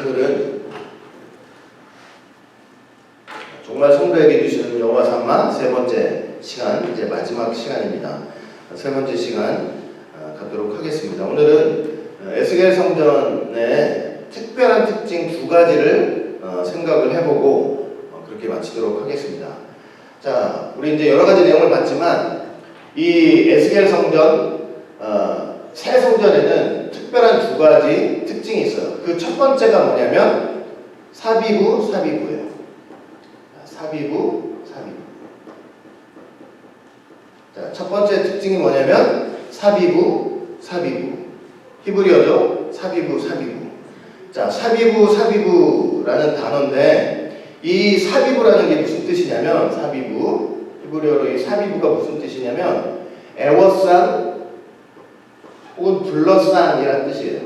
오늘은 정말 성도에게 주시는 여호와 삼마 세 번째 시간, 이제 마지막 시간입니다. 세 번째 시간 갖도록 하겠습니다. 오늘은 에스겔 성전의 특별한 특징 두 가지를 생각을 해보고 그렇게 마치도록 하겠습니다. 자, 우리 이제 여러 가지 내용을 봤지만 이 에스겔 성전 새 성전에는 특별한 두 가지 특징이 있어요. 그 첫 번째가 뭐냐면 사비부예요. 사비부. 자, 첫 번째 특징이 뭐냐면 사비부. 히브리어죠. 사비부. 자, 사비부라는 단어인데 이 사비부라는 게 무슨 뜻이냐면 히브리어로 이 사비부가 무슨 뜻이냐면 에워싼 혹은 둘러싼이라는 뜻이에요.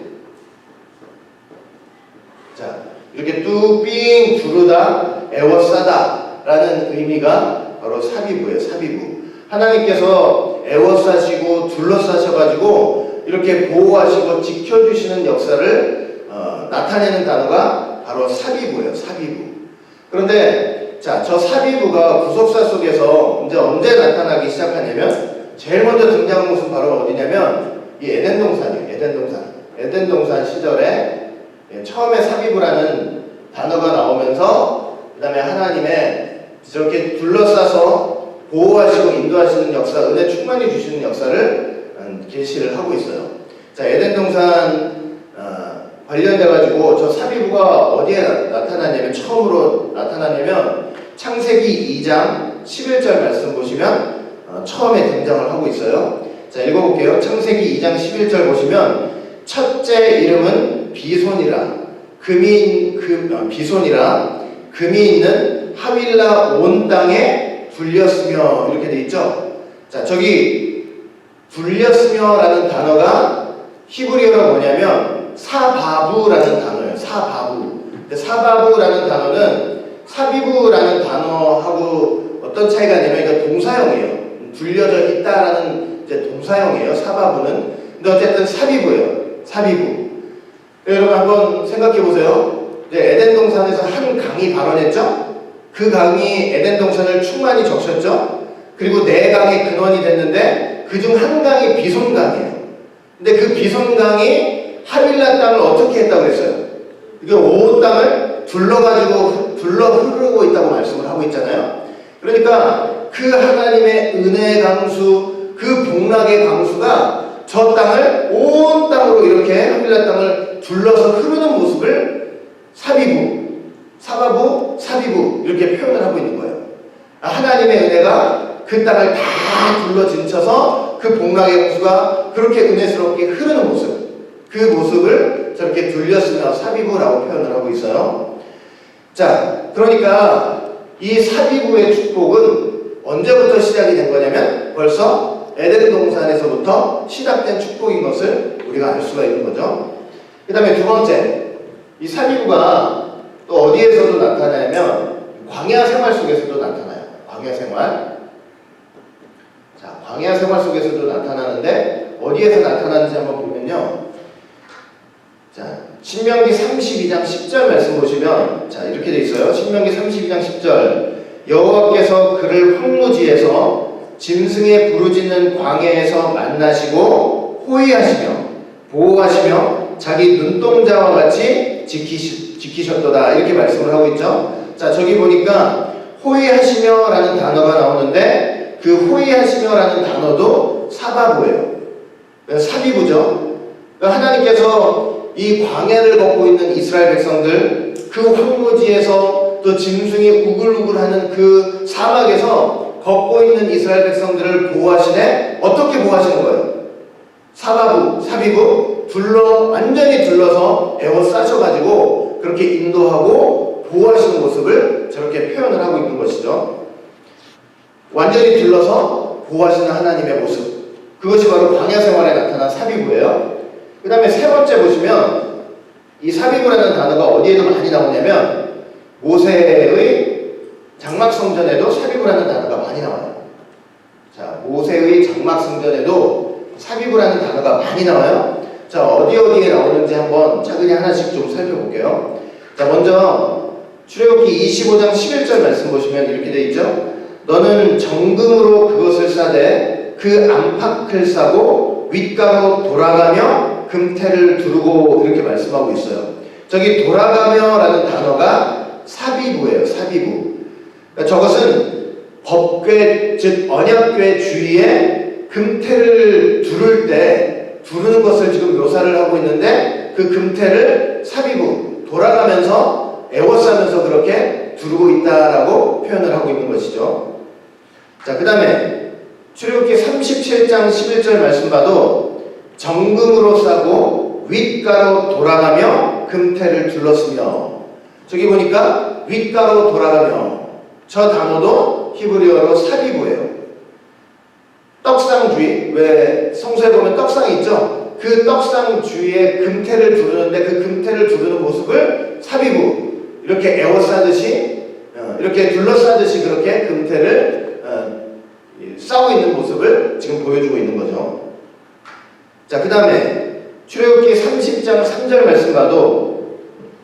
자, 이렇게 뚜삥 두르다 에워싸다 라는 의미가 바로 사비부예요. 사비부. 하나님께서 에워싸시고 둘러싸셔가지고 이렇게 보호하시고 지켜주시는 역사를 나타내는 단어가 바로 사비부예요. 사비부. 그런데 자, 저 사비부가 구속사 속에서 이제 언제 나타나기 시작하냐면 제일 먼저 등장한 곳은 바로 어디냐면 이 에덴 동산이에요. 에덴 동산 시절에 처음에 사비부라는 단어가 나오면서 그 다음에 하나님의 저렇게 둘러싸서 보호하시고 인도하시는 역사, 은혜 충만히 주시는 역사를 계시를 하고 있어요. 자, 에덴 동산 관련돼가지고 저 사비부가 어디에 나타나냐면 처음으로 나타나냐면 창세기 2장 11절 말씀 보시면 처음에 등장을 하고 있어요. 자, 읽어볼게요. 창세기 2장 11절 보시면 첫째 이름은 비손이라 금이 있는 하윌라 온 땅에 불렸으며 이렇게 돼 있죠. 자, 저기 불렸으며라는 단어가 히브리어가 뭐냐면 사바부라는 단어예요. 사바부라는 단어는 사비부라는 단어하고 어떤 차이가 있냐면 이거 동사형이에요. 불려져 있다라는 이제 동사형이에요. 사바부는. 근데 어쨌든 사비부예요. 사비부. 여러분 한번 생각해 보세요. 에덴 동산에서 한 강이 발원했죠. 그 강이 에덴 동산을 충만히 적셨죠. 그리고 네 강의 근원이 됐는데 그중 한 강이 비손강이에요. 근데 그 비손강이 하윌라 땅을 어떻게 했다고 그랬어요? 이게 온 땅을 둘러 흐르고 있다고 말씀을 하고 있잖아요. 그러니까 그 하나님의 은혜의 강수, 그 복락의 강수가 저 땅을 온 땅으로 이렇게 하윌라 땅을 둘러서 흐르는 모습을 사비부 이렇게 표현을 하고 있는 거예요. 하나님의 은혜가 그 땅을 다 둘러 진쳐서 그 복락의 강수가 그렇게 은혜스럽게 흐르는 모습, 그 모습을 저렇게 둘렸으며 사비부라고 표현을 하고 있어요. 자, 그러니까 이 사비부의 축복은 언제부터 시작이 된 거냐면 벌써 에덴 동산에서부터 시작된 축복인 것을 우리가 알 수가 있는 거죠. 그 다음에 두 번째, 이 사비부가 또 어디에서도 나타나냐면 광야 생활 속에서도 나타나요. 광야 생활. 자, 광야 생활 속에서도 나타나는데 어디에서 나타나는지 한번 보면요. 자, 신명기 32장 10절 말씀 보시면 자, 이렇게 돼 있어요. 신명기 32장 10절 여호와께서 그를 황무지에서 짐승의 부르짖는 광야에서 만나시고 호위하시며 보호하시며 자기 눈동자와 같이 지키셨도다 이렇게 말씀을 하고 있죠. 자, 저기 보니까 호위하시며 라는 단어가 나오는데 그 호위하시며 라는 단어도 사바부예요. 사비부죠. 하나님께서 이 광야를 걷고 있는 이스라엘 백성들, 그 황무지에서 또 짐승이 우글우글하는 그 사막에서 걷고 있는 이스라엘 백성들을 보호하시네. 어떻게 보호하시는 거예요? 사비부 완전히 둘러서 에워싸셔가지고 그렇게 인도하고 보호하시는 모습을 저렇게 표현을 하고 있는 것이죠. 완전히 둘러서 보호하시는 하나님의 모습, 그것이 바로 광야 생활에 나타난 사비부예요. 그 다음에 세 번째 보시면 이 사비부라는 단어가 어디에도 많이 나오냐면 모세의 장막성전에도 사비부라는 단어가 많이 나와요. 자, 모세의 장막성전에도 사비부라는 단어가 많이 나와요. 자, 자, 어디에 나오는지 한번 차근히 하나씩 좀 살펴볼게요. 자, 먼저 출애굽기 25장 11절 말씀 보시면 이렇게 돼 있죠. 너는 정금으로 그것을 싸되 그 안팎을 싸고 윗가로 돌아가며 금태를 두르고 이렇게 말씀하고 있어요. 저기 돌아가며라는 단어가 사비부예요. 사비부. 그러니까 저것은 법궤 즉 언약궤 주위에 금태를 두를 때 두르는 것을 지금 묘사를 하고 있는데 그 금태를 사비부 돌아가면서 에워싸면서 그렇게 두르고 있다라고 표현을 하고 있는 것이죠. 자, 그 다음에 출애굽기 37장 11절 말씀 봐도 정금으로 싸고 윗가로 돌아가며 금태를 둘렀으며 저기 보니까 윗가로 돌아가며 저 단어도 히브리어로 사비부예요. 떡상 주위, 왜 성서에 보면 떡상이 있죠? 그 떡상 주위에 금태를 두르는데 그 금태를 두르는 모습을 사비부 이렇게 에워싸듯이 이렇게 둘러싸듯이 그렇게 금태를 싸고 있는 모습을 지금 보여주고 있는 거죠. 자, 그 다음에 출애굽기 30장 3절 말씀 봐도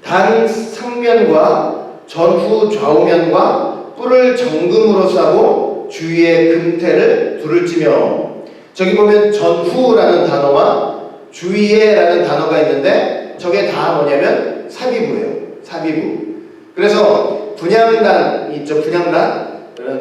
단 상면과 전후 좌우면과 뿔을 정금으로 싸고 주위에 금태를 두를지며 저기 보면 전후라는 단어와 주위에라는 단어가 있는데 저게 다 뭐냐면 사비부예요. 사비부. 그래서 분향단 있죠. 분향단.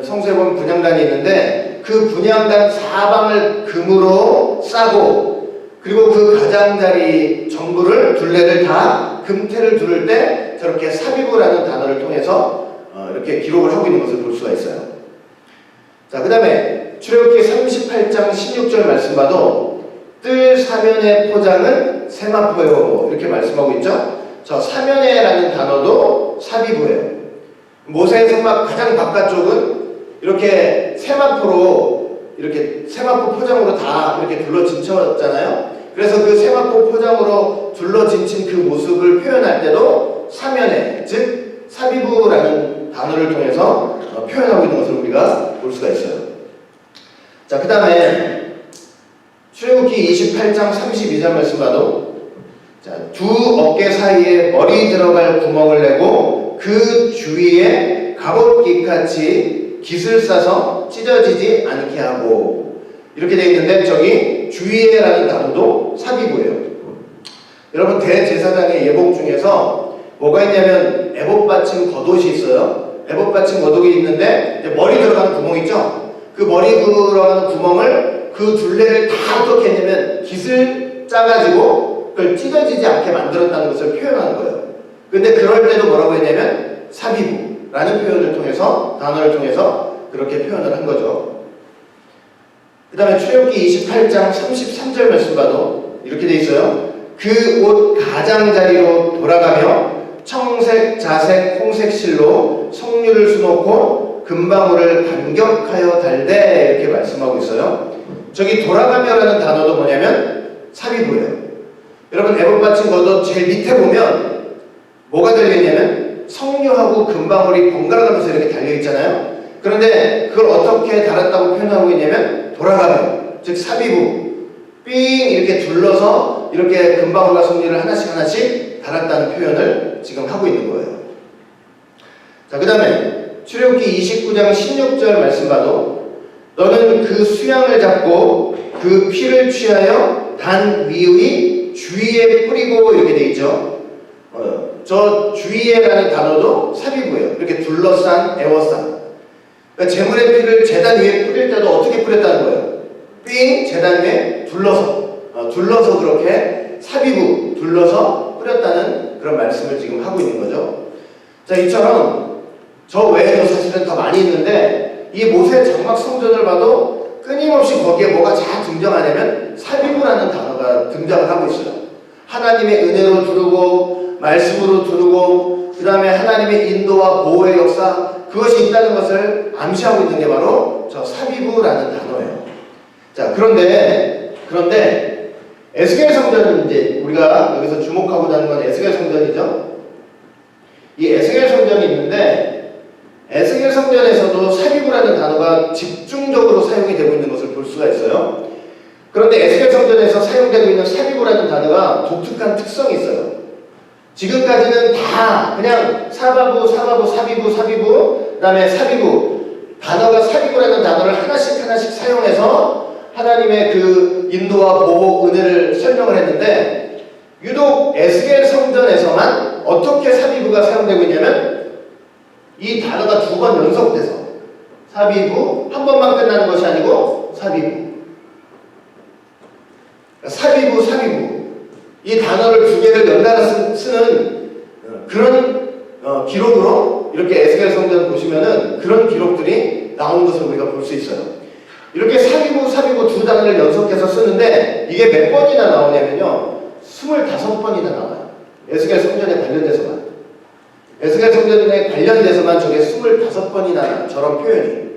성서에 보면 분향단이 있는데 그 분향단 사방을 금으로 싸고 그리고 그 가장자리 전부를 둘레를 다 금태를 두를 때 저렇게 사비부라는 단어를 통해서 이렇게 기록을 하고 있는 것을 볼 수가 있어요. 자, 그 다음에 출애굽기 38장 16절 말씀 봐도 뜰 사면의 포장은 세마포요 이렇게 말씀하고 있죠. 저 사면에라는 단어도 사비부예요. 모세의 성막 가장 바깥쪽은 이렇게 세마포로 이렇게 세마포 포장으로 다 이렇게 둘러진쳤잖아요. 그래서 그 세마포 포장으로 둘러진친 그 모습을 표현할 때도 사면에 즉 사비부라는 단어를 통해서 표현하고 있는 것을 우리가 볼 수가 있어요. 자, 그 다음에 출애굽기 28장 32절 말씀 봐도 자, 두 어깨 사이에 머리 들어갈 구멍을 내고 그 주위에 갑옷깃같이 깃을 싸서 찢어지지 않게 하고 이렇게 되어 있는데 저기 주위에라는 단어도 사비부예요. 여러분 대제사장의 예복 중에서 뭐가 있냐면 에봇받침 겉옷이 있어요. 에봇받침 겉옷이 있는데 이제 머리 들어가는 구멍 있죠. 그 머리 들어가는 구멍을 그 둘레를 다 어떻게 했냐면 깃을 짜가지고 그걸 찢어지지 않게 만들었다는 것을 표현하는 거예요. 근데 그럴 때도 뭐라고 했냐면 사비부라는 표현을 통해서 단어를 통해서 그렇게 표현을 한 거죠. 그 다음에 출애굽기 28장 33절 말씀 봐도 이렇게 돼 있어요. 그 옷 가장자리로 돌아가며 청색, 자색, 홍색 실로 석류를 수놓고 금방울을 반격하여 달되 이렇게 말씀하고 있어요. 저기 돌아가며라는 단어도 뭐냐면 사비부예요. 여러분 에봇받침 겉옷 제일 밑에 보면 뭐가 달려있냐면 석류하고 금방울이 번갈아가면서 이렇게 달려있잖아요. 그런데 그걸 어떻게 달았다고 표현하고 있냐면 돌아가며 즉 사비부 삥 이렇게 둘러서 이렇게 금방울과 석류를 하나씩 달았다는 표현을 지금 하고 있는 거예요. 자, 그 다음에 출애굽기 29장 16절 말씀 봐도 너는 그 수양을 잡고 그 피를 취하여 단 위의 주위에 뿌리고 이렇게 돼 있죠. 저 주위에라는 단어도 사비부예요. 이렇게 둘러싼 에워싼. 그러니까 제물의 피를 제단 위에 뿌릴 때도 어떻게 뿌렸다는 거예요? 삥 제단 위에 둘러서 그렇게 사비부 둘러서 뿌렸다는 그런 말씀을 지금 하고 있는 거죠. 자, 이처럼 저 외에도 사실은 더 많이 있는데 이 모세 장막 성전을 봐도 끊임없이 거기에 뭐가 잘 등장하냐면 사비부라는 단어가 등장을 하고 있어요. 하나님의 은혜로 두르고 말씀으로 두르고 그 다음에 하나님의 인도와 보호의 역사 그것이 있다는 것을 암시하고 있는 게 바로 저 사비부라는 단어예요. 자, 그런데 에스겔 성전은 이제 우리가 여기서 주목하고자 하는 건 에스겔 성전이죠. 이 에스겔 성전이 있는데 에스겔 성전에서도 사비부라는 단어가 집중적으로 사용이 되고 있는 것을 볼 수가 있어요. 그런데 에스겔 성전에서 사용되고 있는 사비부라는 단어가 독특한 특성이 있어요. 지금까지는 다 그냥 사바부, 사비부, 그 다음에 사비부, 단어가 사비부라는 단어를 하나씩 사용해서 하나님의 그 인도와 보호, 은혜를 설명을 했는데, 유독 에스겔 성전에서만 어떻게 사비부가 사용되고 있냐면 이 단어가 2번 연속돼서 사비부, 한 번만 끝나는 것이 아니고 사비부, 사비부 이 단어를 2개를 연달아 쓰는 그런 기록으로 이렇게 에스겔 성전 보시면은 그런 기록들이 나오는 것을 우리가 볼 수 있어요. 이렇게 사비부 2단어를 연속해서 쓰는데 이게 몇 번이나 나오냐면요, 25번이나 나와요. 에스겔 성전에 관련돼서만. 에스겔 성전에 관련돼서만 저게 25번이나 저런 표현이.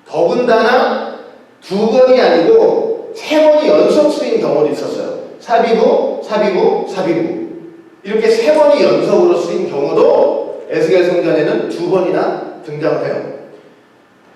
더군다나 2번이 아니고 3번이 연속 쓰인 경우도 있었어요. 사비부 이렇게 3번이 연속으로 쓰인 경우도 에스겔 성전에는 2번이나 등장을 해요.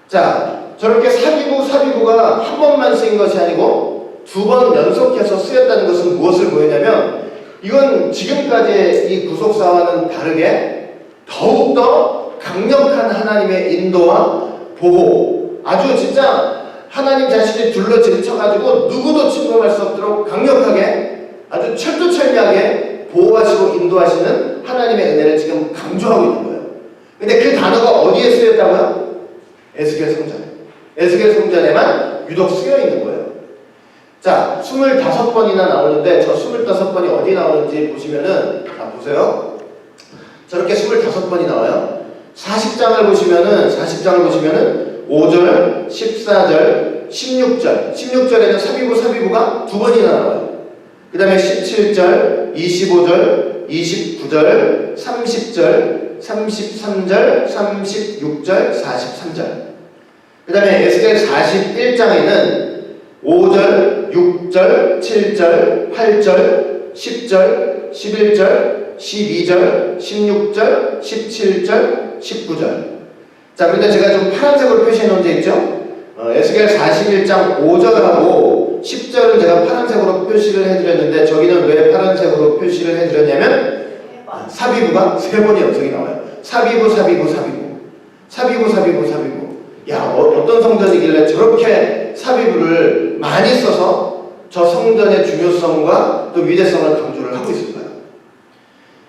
자, 저렇게 사비부가 한 번만 쓰인 것이 아니고 2번 연속해서 쓰였다는 것은 무엇을 보이냐면, 이건 지금까지의 이 구속사와는 다르게 더욱더 강력한 하나님의 인도와 보호, 아주 진짜 하나님 자신이 둘러제쳐가지고 누구도 침범할 수 없도록 강력하게, 아주 철두철미하게 보호하시고 인도하시는 하나님의 은혜를 지금 강조하고 있는 거예요. 근데 그 단어가 어디에 쓰였다고요? 에스겔 성전. 에스겔 성전에만 유독 쓰여 있는 거예요. 자, 25번이나 나오는데 저 25번이 어디 나오는지 보시면은, 자, 보세요. 저렇게 25번이 나와요. 40장을 보시면은 5절, 14절, 16절에는 사비부가 2번이나 나와요. 그 다음에 17절, 25절, 29절, 30절, 33절, 36절, 43절. 그 다음에 에스겔 41장에는 5절, 6절, 7절, 8절, 10절, 11절, 12절, 16절, 17절, 19절. 자, 그런데 제가 좀 파란색으로 표시해 놓은 데 있죠? 에스겔 41장 5절하고 10절은 제가 파란색으로 표시를 해드렸는데, 저기는 왜 파란색으로 표시를 해드렸냐면 사비부가 3번이 연속이 나와요. 사비부. 야, 어떤 성전이길래 저렇게 사비부를 많이 써서 저 성전의 중요성과 또 위대성을 강조를 하고 있을까요?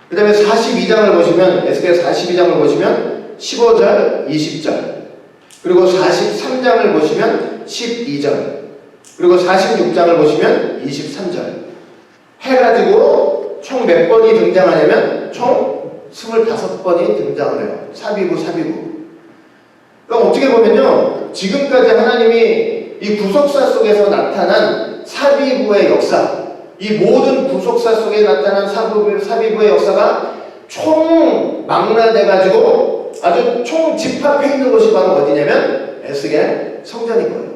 그 다음에 42장을 보시면, 에스겔 42장을 보시면 15절, 20절, 그리고 43장을 보시면 12절, 그리고 46장을 보시면 23절 해가지고 총 몇 번이 등장하냐면 총 25번이 등장을 해요. 사비부. 그러니까 어떻게 보면요, 지금까지 하나님이 이 구속사 속에서 나타난 사비부의 역사, 이 모든 구속사 속에 나타난 사비부의 역사가 총 망라돼가지고 아주 총 집합해 있는 곳이 바로 어디냐면 에스겔 성전인 거예요.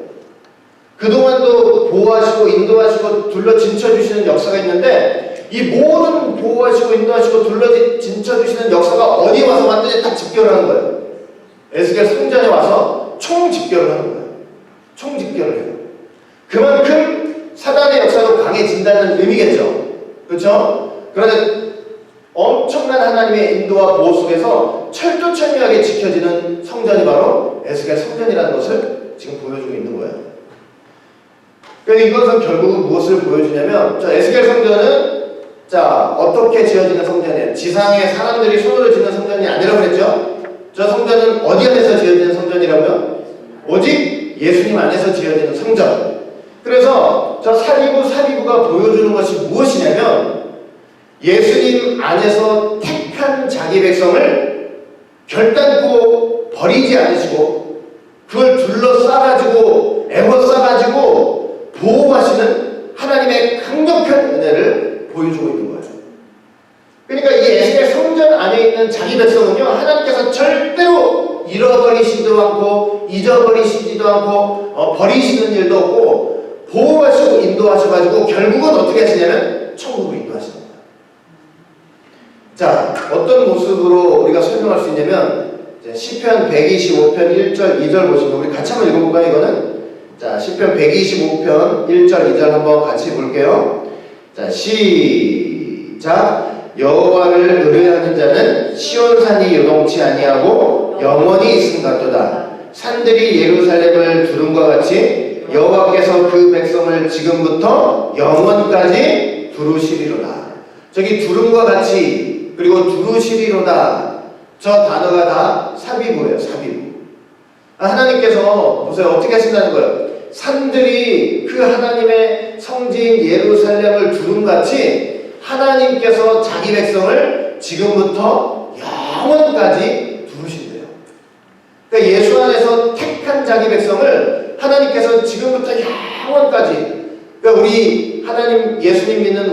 그동안도 보호하시고 인도하시고 둘러 진쳐주시는 역사가 있는데, 이 모든 보호하시고 인도하시고 둘러 진쳐주시는 역사가 어디에 와서 완전히 딱 집결을 하는 거예요. 에스겔 성전에 와서 총 집결을 하는 거예요. 총 집결을 해요. 그만큼 사단의 역사도 강해진다는 의미겠죠. 그렇죠? 그런데 엄청난 하나님의 인도와 보호 속에서 철두철미하게 지켜지는 성전이 바로 에스겔 성전이라는 것을 지금 보여주고 있는 거예요. 그래서 이것은 결국은 무엇을 보여주냐면, 저 에스겔 성전은 자, 어떻게 지어지는 성전이에요? 지상에 사람들이 손으로 짓는 성전이 아니라고 그랬죠? 저 성전은 어디 안에서 지어지는 성전이라고요? 오직 예수님 안에서 지어지는 성전. 그래서 저 사비부가 보여주는 것이 무엇이냐면, 예수님 안에서 택한 자기 백성을 결단코 버리지 않으시고 그걸 둘러싸가지고 애워싸가지고 보호하시는 하나님의 강력한 은혜를 보여주고 있는 거예요. 그러니까 이 에스겔 성전 안에 있는 자기 백성은요, 하나님께서 절대로 잃어버리시지도 않고 잊어버리시지도 않고 버리시는 일도 없고 보호하시고 인도하셔가지고 결국은 어떻게 하시냐면 천국으로 인도하시는 거예요. 자, 어떤 모습으로 우리가 설명할 수 있냐면, 시편 125편 1절 2절 보시면, 우리 같이 한번 읽어볼까요? 이거는 자, 시편 125편 1절 2절 한번 같이 볼게요. 자, 시작. 여호와를 의뢰하는 자는 시온산이 요동치 아니하고 영원히 있음 같도다. 산들이 예루살렘을 두름과 같이 여호와께서 그 백성을 지금부터 영원까지 두루시리로다. 저기 두름과 같이 그리고 두루시리로다, 저 단어가 다 사비부예요. 사비부. 하나님께서 보세요, 어떻게 하신다는 거예요? 산들이 그 하나님의 성지인 예루살렘을 두름같이 하나님께서 자기 백성을 지금부터 영원까지 두르신대요. 그러니까 예수 안에서 택한 자기 백성을 하나님께서 지금부터 영원까지, 그러니까 우리 하나님, 예수님 믿는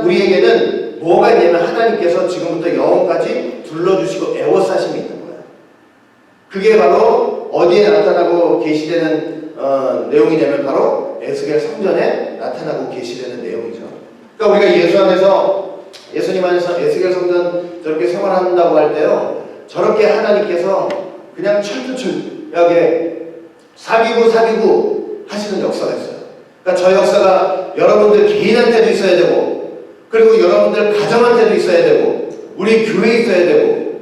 우리에게는 뭐가 있냐면 하나님께서 지금부터 영원까지 둘러주시고 애워싸심이 있는 거예요. 그게 바로 어디에 나타나고 계시되는 내용이냐면 바로 에스겔 성전에 나타나고 계시되는 내용이죠. 그러니까 우리가 예수 안에서, 예수님 안에서 에스겔 성전 저렇게 생활한다고 할 때요, 저렇게 하나님께서 그냥 철두철미하게 사비부 하시는 역사가 있어요. 그러니까 저 역사가 여러분들 개인한테도 있어야 되고, 그리고 여러분들 가정한테도 있어야 되고, 우리 교회에 있어야 되고,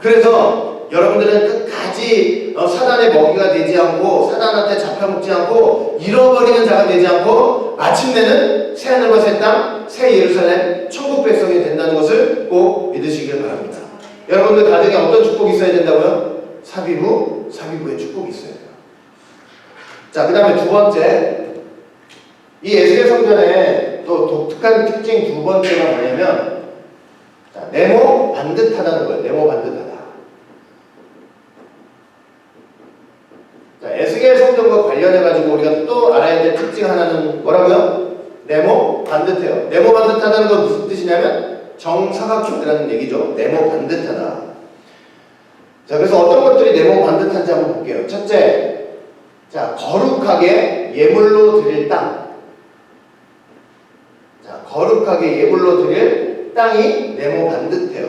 그래서 여러분들은 끝까지 사단의 먹이가 되지 않고, 사단한테 잡혀먹지 않고, 잃어버리는 자가 되지 않고, 마침내는 새하늘과 새 땅, 새 예루살렘, 천국 백성이 된다는 것을 꼭 믿으시길 바랍니다. 여러분들 가정에 어떤 축복이 있어야 된다고요? 사비부의 축복이 있어야 돼요. 자, 그 다음에 두 번째, 이 에스겔 성전의 또 독특한 특징 두 번째가 뭐냐면, 자, 네모 반듯하다는 거예요. 네모 반듯하다. 자, 에스겔 성전과 관련해가지고 우리가 또 알아야 될 특징 하나는 뭐라고요? 네모 반듯해요. 네모 반듯하다는 건 무슨 뜻이냐면 정사각형이라는 얘기죠. 네모 반듯하다. 자, 그래서 어떤 것들이 네모 반듯한지 한번 볼게요. 첫째, 자, 거룩하게 예물로 드릴 땅. 자, 거룩하게 예물로 드릴 땅이 네모 반듯해요.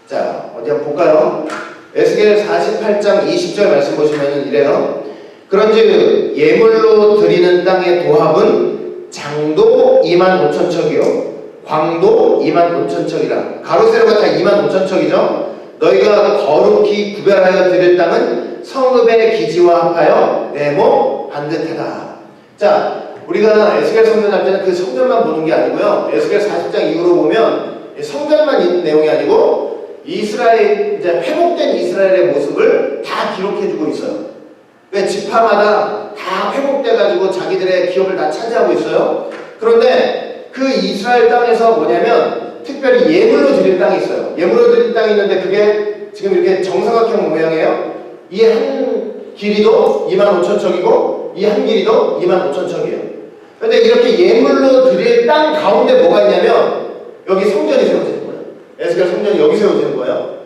자, 어디 한번 볼까요? 에스겔 48장 20절 말씀 보시면 이래요. 그런즉 예물로 드리는 땅의 도합은 장도 25,000척이요 광도 25,000척이라. 가로 세로가 다 25,000척이죠. 너희가 거룩히 구별하여 드릴 땅은 성읍의 기지와 합하여 네모 반듯하다. 자, 우리가 에스겔 성전 할 때는 그 성전만 보는 게 아니고요, 에스겔 40장 이후로 보면 성전만 있는 내용이 아니고 이스라엘, 이제 회복된 이스라엘의 모습을 다 기록해주고 있어요. 그러니까 지파마다 다 회복돼가지고 자기들의 기업을 다 차지하고 있어요. 그런데 그 이스라엘 땅에서 뭐냐면 특별히 예물로 드릴 땅이 있어요. 예물로 드릴 땅이 있는데 그게 지금 이렇게 정사각형 모양이에요. 이 한 길이도 25,000척이고 이 한 길이도 25,000척이에요. 그런데 이렇게 예물로 드릴 땅 가운데 뭐가 있냐면 여기 성전이 세워지는 거예요. 에스겔 성전이 여기 세워지는 거예요.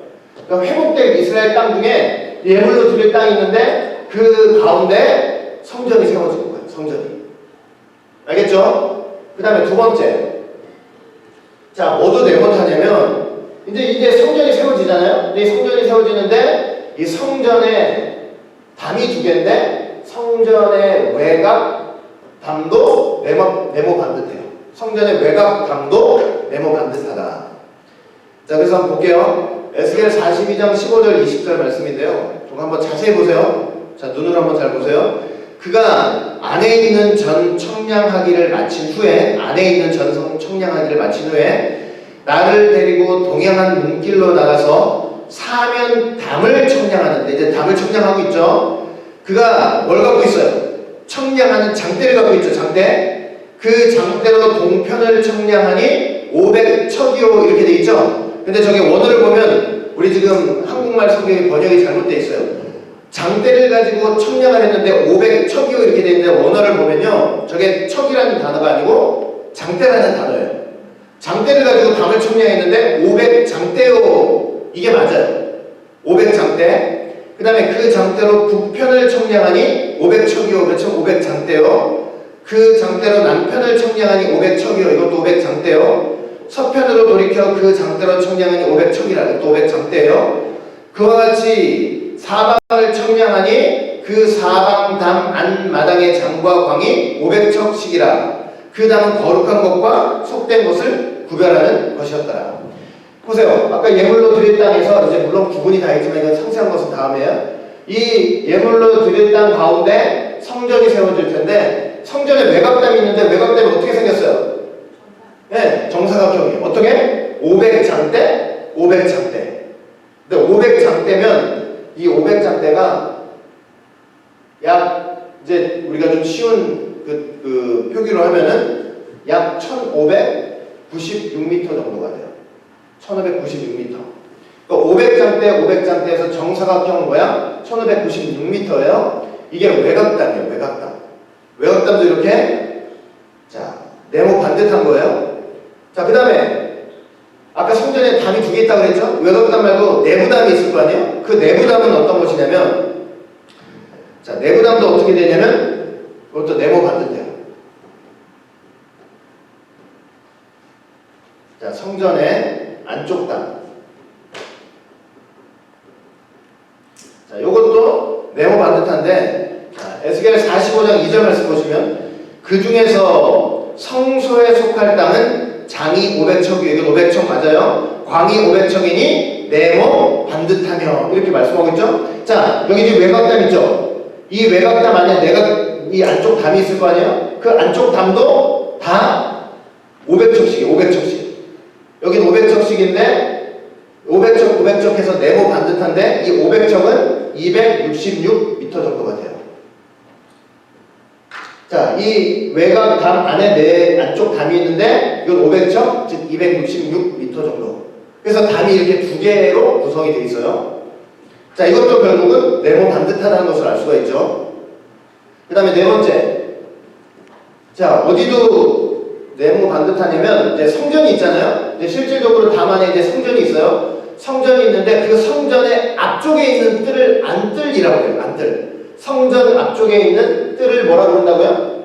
그러니까 회복된 이스라엘 땅 중에 예물로 드릴 땅이 있는데 그 가운데 성전이 세워지는 거예요. 성전이. 알겠죠? 그 다음에 두 번째. 자, 뭐도 네모타냐면 이제 성전이 세워지잖아요. 이 성전이 세워지는데 이 성전에 담이 두 개인데 성전의 외곽 담도 네모 반듯해요. 성전의 외곽 담도 네모 반듯하다. 자, 그래서 한번 볼게요. 에스겔 42장 15절 20절 말씀인데요. 좀 한번 자세히 보세요. 자, 눈으로 한번 잘 보세요. 그가 안에 있는 전 청량하기를 마친 후에 나를 데리고 동양한 문길로 나가서 사면 담을 청량하는데, 이제 담을 청량하고 있죠. 그가 뭘 갖고 있어요? 청량하는 장대를 갖고 있죠. 장대. 그 장대로 동편을 청량하니 500척이요 이렇게 돼 있죠. 근데 저기 원어를 보면 우리 지금 한국말 성경이 번역이 잘못되어 있어요. 장대를 가지고 청량을 했는데 500척이요 이렇게 돼 있는데 원어를 보면요, 저게 척이라는 단어가 아니고 장대라는 단어예요. 장대를 가지고 담을 청량했는데 500장대요, 이게 맞아요. 500장대. 그 다음에 그 장대로 북편을 청량하니 500척이요, 그렇죠? 500장대요. 그 장대로 남편을 청량하니 500척이요, 이것도 500장대요. 서편으로 돌이켜 그 장대로 청량하니 500척이라, 이것도 500장대요. 그와 같이 사방을 청량하니 그 사방담 안마당의 장과 광이 500척씩이라. 그 담은 거룩한 것과 속된 것을 구별하는 것이었더라. 보세요. 아까 예물로 드릴 땅에서 이제 물론 구분이 다 있지만 이건 상세한 것은 다음에요. 이 예물로 드릴 땅 가운데 성전이 세워질 텐데 성전에 외곽담이 있는데 외곽담이 어떻게 생겼어요? 네, 정사각형이에요. 어떻게? 500장대, 500장대. 근데 500장대면 이 500장대가 약 이제 우리가 좀 쉬운 그 표기로 하면은 약 1596m 정도가 돼요. 1596m. 그러니까 500장대, 500장대에서 정사각형 모양 1596m예요. 이게 외곽담이에요. 외곽담. 외곽담도 이렇게 자 네모 반듯한 거예요. 자, 그 다음에 아까 성전에 담이 두 개 있다고 그랬죠? 외곽담 말고 내부담이 있을 거 아니에요? 그 내부담은 어떤 것이냐면 자, 내부담도 어떻게 되냐면 그것도 네모 반듯해요. 자, 성전의 안쪽 담. 자, 요것도 네모 반듯한데 자, 에스겔 45장 2절 말씀 보시면 그 중에서 성소에 속할 땅은 장이 500척이에요. 이건 500척 맞아요. 광이 500척이니 네모 반듯하며 이렇게 말씀하고 있죠. 자, 여기 지금 외곽담 있죠. 이 외곽담 안에 내가 이 안쪽 담이 있을 거 아니에요? 그 안쪽 담도 다 500척씩이에요. 500척씩. 여긴 500척씩인데 500척, 500척 해서 네모 반듯한데 이 500척은 266m 정도가 돼요. 자, 이 외곽담 안에 내 안쪽 담이 있는데 이건 500척, 즉 266m 정도. 그래서 담이 이렇게 두 개로 구성이 되어 있어요. 자, 이것도 결국은 네모 반듯하다는 것을 알 수가 있죠. 그 다음에 네 번째. 자, 어디도 네모 반듯하냐면 이제 성전이 있잖아요. 이제 실질적으로 담 안에 이제 성전이 있어요. 성전이 있는데 그 성전의 앞쪽에 있는 뜰을 안뜰이라고 해요. 안뜰. 성전 앞쪽에 있는 뜰을 뭐라고 그런다고요?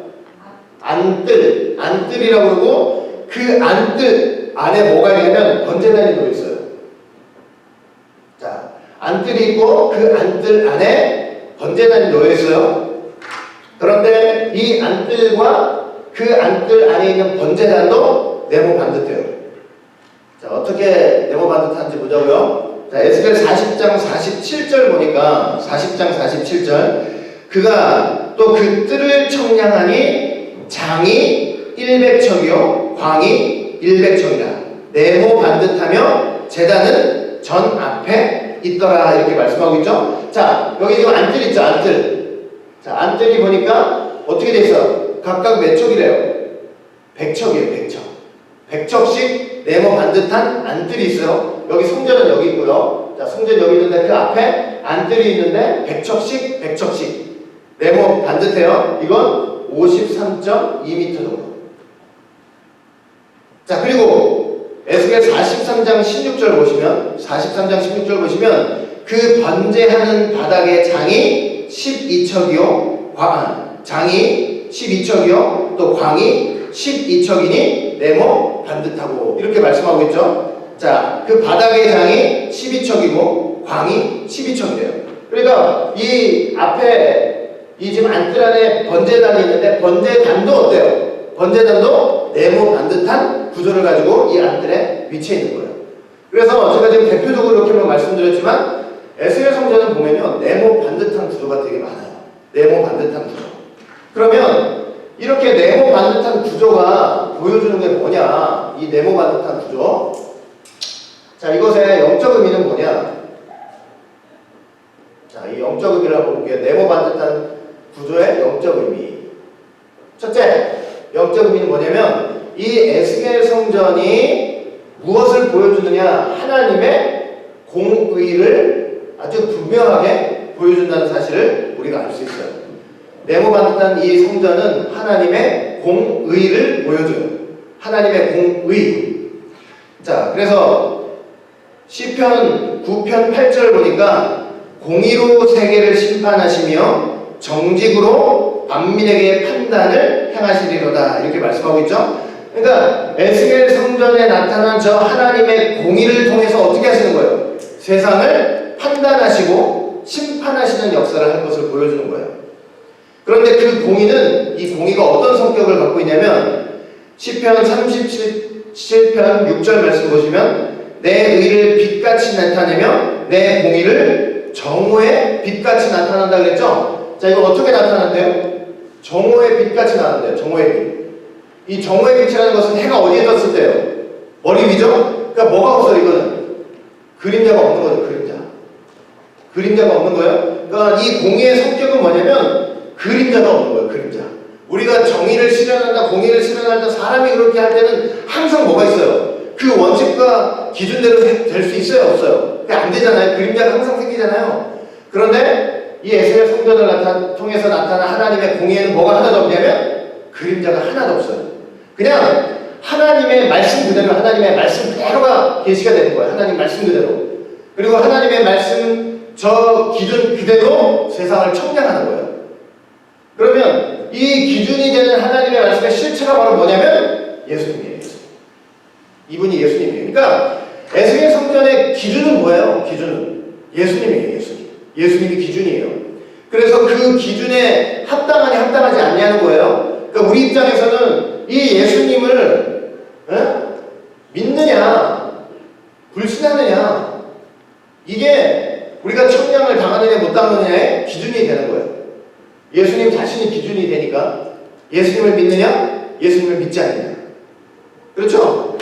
안뜰. 안뜰이라고 그러고 그 안뜰 안에 뭐가 있냐면 번제단이 놓여 있어요. 자, 안뜰이 있고 그 안뜰 안에 번제단이 놓여 있어요. 그런데 이 안뜰과 그 안뜰 안에 있는 번제단도 네모 반듯해요. 자, 어떻게 네모 반듯한지 보자고요. 자, 에스겔 40장 47절 보니까 40장 47절 그가 또 그 뜰을 청량하니 장이 100척이요 광이 100척이라 네모 반듯하며 제단은 전 앞에 있더라 이렇게 말씀하고 있죠. 자, 여기 지금 안뜰 있죠. 안뜰. 자, 안뜰이 보니까 어떻게 돼 있어? 각각 몇 척이래요? 100척이에요. 100척. 100척씩 네모 반듯한 안뜰이 있어요. 여기 성전은 여기 있고요. 자, 성전 여기 있는데 그 앞에 안뜰이 있는데 100척씩 100척씩 네모 반듯해요. 이건 53.2m 정도. 자, 그리고 에스겔 43장 16절 보시면 43장 16절 보시면 그 번제하는 바닥의 장이 12척이요 장이 12척이요 또 광이 12척이니 네모 반듯하고 이렇게 말씀하고 있죠. 자, 그 바닥의 장이 12척이고 광이 12척이래요. 그러니까 이 앞에 이 지금 안뜰 안에 번제단이 있는데 번제단도 어때요? 번제단도 네모 반듯한 구조를 가지고 이 안뜰에 위치해 있는 거예요. 그래서 제가 지금 대표적으로 이렇게만 말씀드렸지만 에스겔 성전은 보면요 네모 반듯한 구조가 되게 많아요. 네모 반듯한 구조. 그러면 이렇게 네모 반듯한 구조가 보여주는 게 뭐냐? 이 네모 반듯한 구조. 자, 이것의 영적 의미는 뭐냐? 자, 이 영적 의미를 한번 볼게요. 네모 반듯한 구조의 영적 의미. 첫째, 영적 의미는 뭐냐면 이 에스겔 성전이 무엇을 보여주느냐? 하나님의 공의를 아주 분명하게 보여준다는 사실을 우리가 알 수 있어요. 네모 반듯한 이 성전은 하나님의 공의를 보여줘요. 하나님의 공의. 자, 그래서 시편 9편 8절 보니까 공의로 세계를 심판하시며 정직으로 만민에게 판단을 행하시리로다 이렇게 말씀하고 있죠. 그러니까 에스겔 성전에 나타난 저 하나님의 공의를 통해서 어떻게 하시는 거예요? 세상을 판단하시고 심판하시는 역사를 할 것을 보여주는 거예요. 그런데 그 공의는, 이 공의가 어떤 성격을 갖고 있냐면 시편 37편 6절 말씀 보시면 내 의를 빛같이 나타내며 내 공의를 정오의 빛같이 나타난다 그랬죠? 자, 이거 어떻게 나타난대요? 정오의 빛같이 나타난대요. 정오의 빛. 이 정오의 빛이라는 것은 해가 어디에 떴을 때요? 머리 위죠? 그러니까 뭐가 없어요, 이거는? 그림자가 없는 거죠, 그림자. 그림자가 없는 거예요. 그러니까 이 공의의 성격은 뭐냐면 그림자가 없는 거예요, 그림자. 우리가 정의를 실현한다, 공의를 실현한다, 사람이 그렇게 할 때는 항상 뭐가 있어요? 그 원칙과 기준대로 될 수 있어요, 없어요? 그게 안 되잖아요. 그림자가 항상 생기잖아요. 그런데 이 에스겔 성전을 통해서 나타난 하나님의 공의에는 뭐가 하나도 없냐면 그림자가 하나도 없어요. 그냥 하나님의 말씀 그대로, 하나님의 말씀 그대로가 계시가 되는 거예요. 하나님 말씀 그대로. 그리고 하나님의 말씀 저 기준 그대로 세상을 청량하는 거예요. 그러면 이 기준이 되는 하나님의 말씀의 실체가 바로 뭐냐면 예수님이에요. 이분이 예수님이에요. 그러니까 에스겔 성전의 기준은 뭐예요? 기준은 예수님이에요. 예수님. 예수님이 기준이에요. 그래서 그 기준에 합당하니 합당하지 않냐는 거예요. 그러니까 우리 입장에서는 이 예수님을 믿느냐 불신하느냐, 이게 우리가 청량을 당하느냐 못 당하느냐의 기준이 되는 거예요. 예수님 자신이 기준이 되니까 예수님을 믿느냐 예수님을 믿지 않느냐. 그렇죠?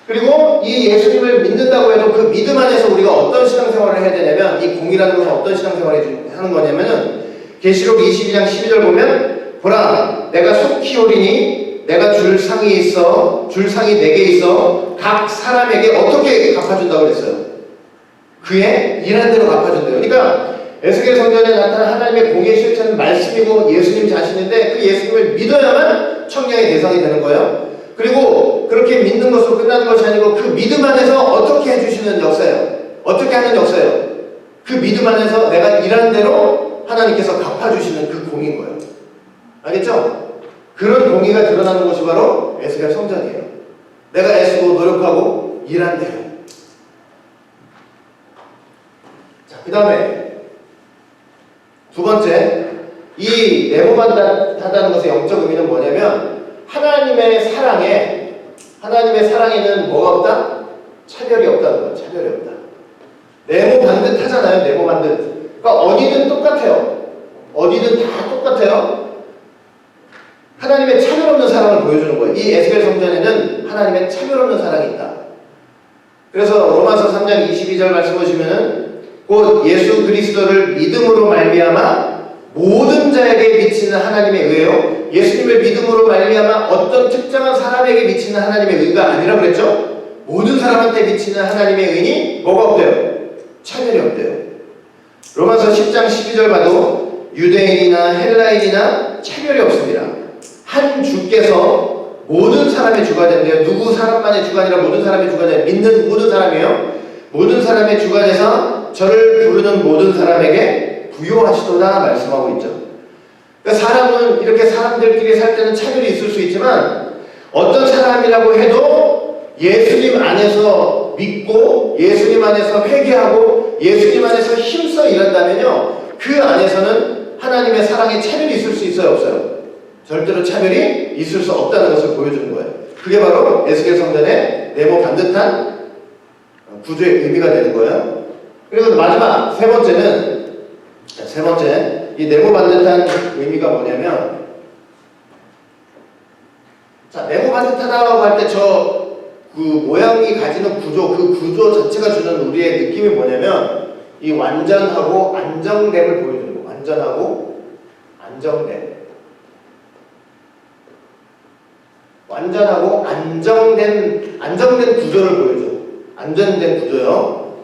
그리고 이 예수님을 믿는다고 해도 그 믿음 안에서 우리가 어떤 신앙생활을 해야 되냐면, 이 공이라는 것은 어떤 신앙생활을 하는 거냐면은 계시록 22장 12절 보면 보라 내가 속히 오리니 내가 줄상이 있어 줄상이 내게 있어 각 사람에게 어떻게 갚아준다고 그랬어요? 그의 일한 대로 갚아준대요. 그러니까 에스겔 성전에 나타난 하나님의 공의 실체는 말씀이고 예수님 자신인데 그 예수님을 믿어야만 청량의 대상이 되는 거예요. 그리고 그렇게 믿는 것으로 끝나는 것이 아니고 그 믿음 안에서 어떻게 해주시는 역사예요. 어떻게 하는 역사예요. 그 믿음 안에서 내가 일한 대로 하나님께서 갚아주시는 그 공인 거예요. 알겠죠? 그런 공의가 드러나는 것이 바로 에스겔 성전이에요. 내가 애쓰고 노력하고 일한 대로. 자, 그 다음에 두 번째, 이 네모반듯하다는 것의 영적 의미는 뭐냐면 하나님의 사랑에는 뭐가 없다? 차별이 없다는 거예요. 차별이 없다. 네모반듯하잖아요. 네모반듯. 그러니까 어디든 똑같아요. 어디든 다 똑같아요. 하나님의 차별 없는 사랑을 보여주는 거예요. 이 에스겔 성전에는 하나님의 차별 없는 사랑이 있다. 그래서 로마서 3장 22절 말씀 보시면은 곧 예수 그리스도를 믿음으로 말미암아 모든 자에게 미치는 하나님의 의예요. 예수님을 믿음으로 말미암아 어떤 특정한 사람에게 미치는 하나님의 의가 아니라 그랬죠? 모든 사람한테 미치는 하나님의 의니 뭐가 없대요? 차별이 없대요. 로마서 10장 12절 봐도 유대인이나 헬라인이나 차별이 없습니다. 한 주께서 모든 사람의 주가 된대요. 누구 사람만의 주가 아니라 모든 사람의 주가 돼요. 믿는 모든 사람이에요. 모든 사람의 주가 돼서 저를 부르는 모든 사람에게 부요하시도다 말씀하고 있죠. 그러니까 사람은 이렇게 사람들끼리 살 때는 차별이 있을 수 있지만 어떤 사람이라고 해도 예수님 안에서 믿고 예수님 안에서 회개하고 예수님 안에서 힘써 일한다면요, 그 안에서는 하나님의 사랑에 차별이 있을 수 있어요, 없어요? 절대로 차별이 있을 수 없다는 것을 보여주는 거예요. 그게 바로 에스겔 성전의 네모 반듯한 구조의 의미가 되는 거예요. 그리고 마지막 세 번째, 이 네모 반듯한 의미가 뭐냐면, 자, 네모 반듯하다고 할 때 그 모양이 가지는 구조, 그 구조 자체가 주는 우리의 느낌이 뭐냐면 이 완전하고 안정됨을 보여주는 거예요. 완전하고 안정됨. 완전하고 안정된 구조를 보여줘. 안정된 구조요.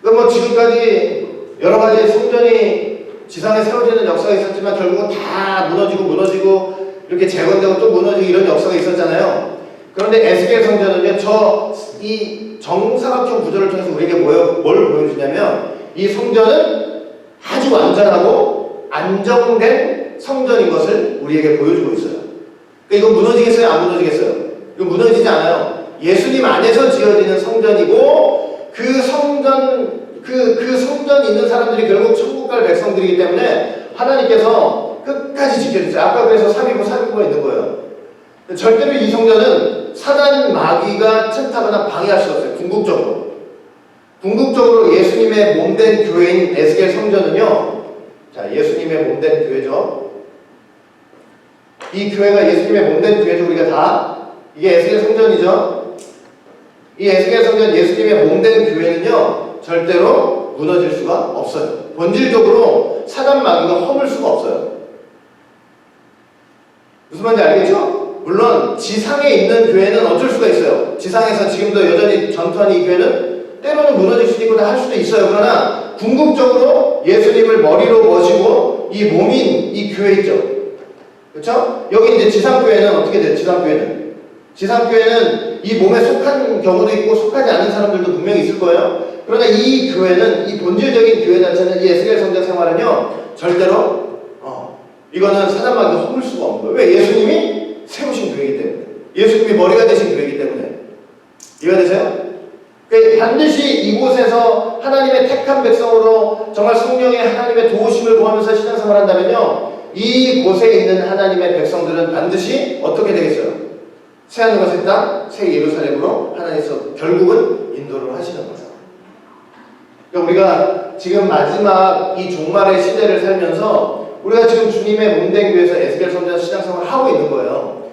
그러니까 뭐 지금까지 여러 가지 성전이 지상에 세워지는 역사가 있었지만 결국은 다 무너지고 이렇게 재건되고 또 무너지고 이런 역사가 있었잖아요. 그런데 에스겔 성전은요, 이 정사각형 구조를 통해서 우리에게 뭘 보여주냐면 이 성전은 아주 완전하고 안정된 성전인 것을 우리에게 보여주고 있어요. 그러니까 이거 무너지겠어요? 안 무너지겠어요? 이거 무너지지 않아요. 예수님 안에서 지어지는 성전이고 그 성전 그 성전에 있는 사람들이 결국 천국 갈 백성들이기 때문에 하나님께서 끝까지 지켜주세요. 아까 그래서 3위부가 있는 거예요. 절대로 이 성전은 사단 마귀가 침탈하거나 방해할 수 없어요. 궁극적으로 예수님의 몸된 교회인 에스겔 성전은요. 자, 예수님의 몸된 교회죠. 이 교회가 예수님의 몸된 교회죠. 우리가 다. 이게 에스겔 성전이죠. 이 에스겔 성전 예수님의 몸된 교회는요. 절대로 무너질 수가 없어요. 본질적으로 사단 마귀가 허물 수가 없어요. 무슨 말인지 알겠죠? 물론 지상에 있는 교회는 어쩔 수가 있어요. 지상에서 지금도 여전히 전투하는 이 교회는 때로는 무너질 수도 있고 다 할 수도 있어요. 그러나 궁극적으로 예수님을 머리로 모시고 이 몸인 이 교회 있죠. 그렇죠? 여기 이제 지상교회는 어떻게 돼요? 지상교회는 이 몸에 속한 경우도 있고 속하지 않은 사람들도 분명히 있을 거예요. 그러나 이 교회는, 이 본질적인 교회 자체는 이 에스겔 성전 생활은요, 절대로 이거는 사단마귀가 허물 수가 없는 거예요. 왜? 예수님이 세우신 교회이기 때문에. 예수님이 머리가 되신 교회이기 때문에. 이해가 되세요? 그러니까 반드시 이곳에서 하나님의 택한 백성으로 정말 성령의 하나님의 도우심을 구하면서 신앙생활 한다면요, 이곳에 있는 하나님의 백성들은 반드시 어떻게 되겠어요? 새하늘과 새 땅, 새 예루살렘으로 하나님께서 결국은 인도를 하시는 거죠. 그러니까 우리가 지금 마지막 이 종말의 시대를 살면서 우리가 지금 주님의 몸된 교회에서 에스겔 성전 신앙생활을 하고 있는 거예요.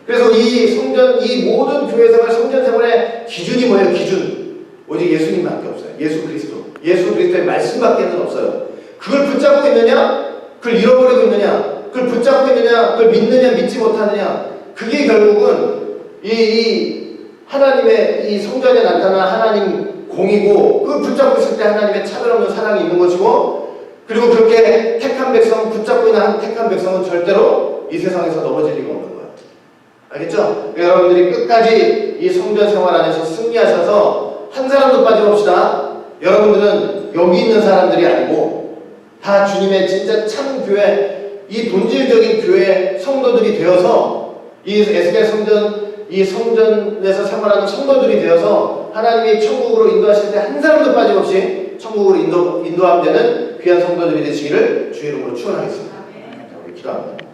그래서 이 성전, 이 모든 교회 생활, 성전 생활의 기준이 뭐예요? 기준. 오직 예수님밖에 없어요. 예수 그리스도. 예수 그리스도의 말씀밖에는 없어요. 그걸 붙잡고 있느냐? 그걸 잃어버리고 있느냐? 그걸 붙잡고 있느냐? 그걸 믿느냐? 믿지 못하느냐? 그게 결국은 이 하나님의 이 성전에 나타난 하나님 공이고, 그걸 붙잡고 있을 때 하나님의 차별 없는 사랑이 있는 것이고, 그리고 그렇게 택한 백성, 붙잡고 있는 한 택한 백성은 절대로 이 세상에서 넘어질 리가 없는 거예요. 알겠죠? 여러분들이 끝까지 이 성전 생활 안에서 승리하셔서 한 사람도 빠짐없이다. 여러분들은 여기 있는 사람들이 아니고 다 주님의 진짜 참 교회, 이 본질적인 교회 성도들이 되어서 이 에스겔 성전, 이 성전에서 생활하는 성도들이 되어서 하나님이 천국으로 인도하실 때 한 사람도 빠짐없이 천국으로 인도함 되는 귀한 성도들이 되시기를 주의 이름으로 축원하겠습니다. 우리 기도합니다.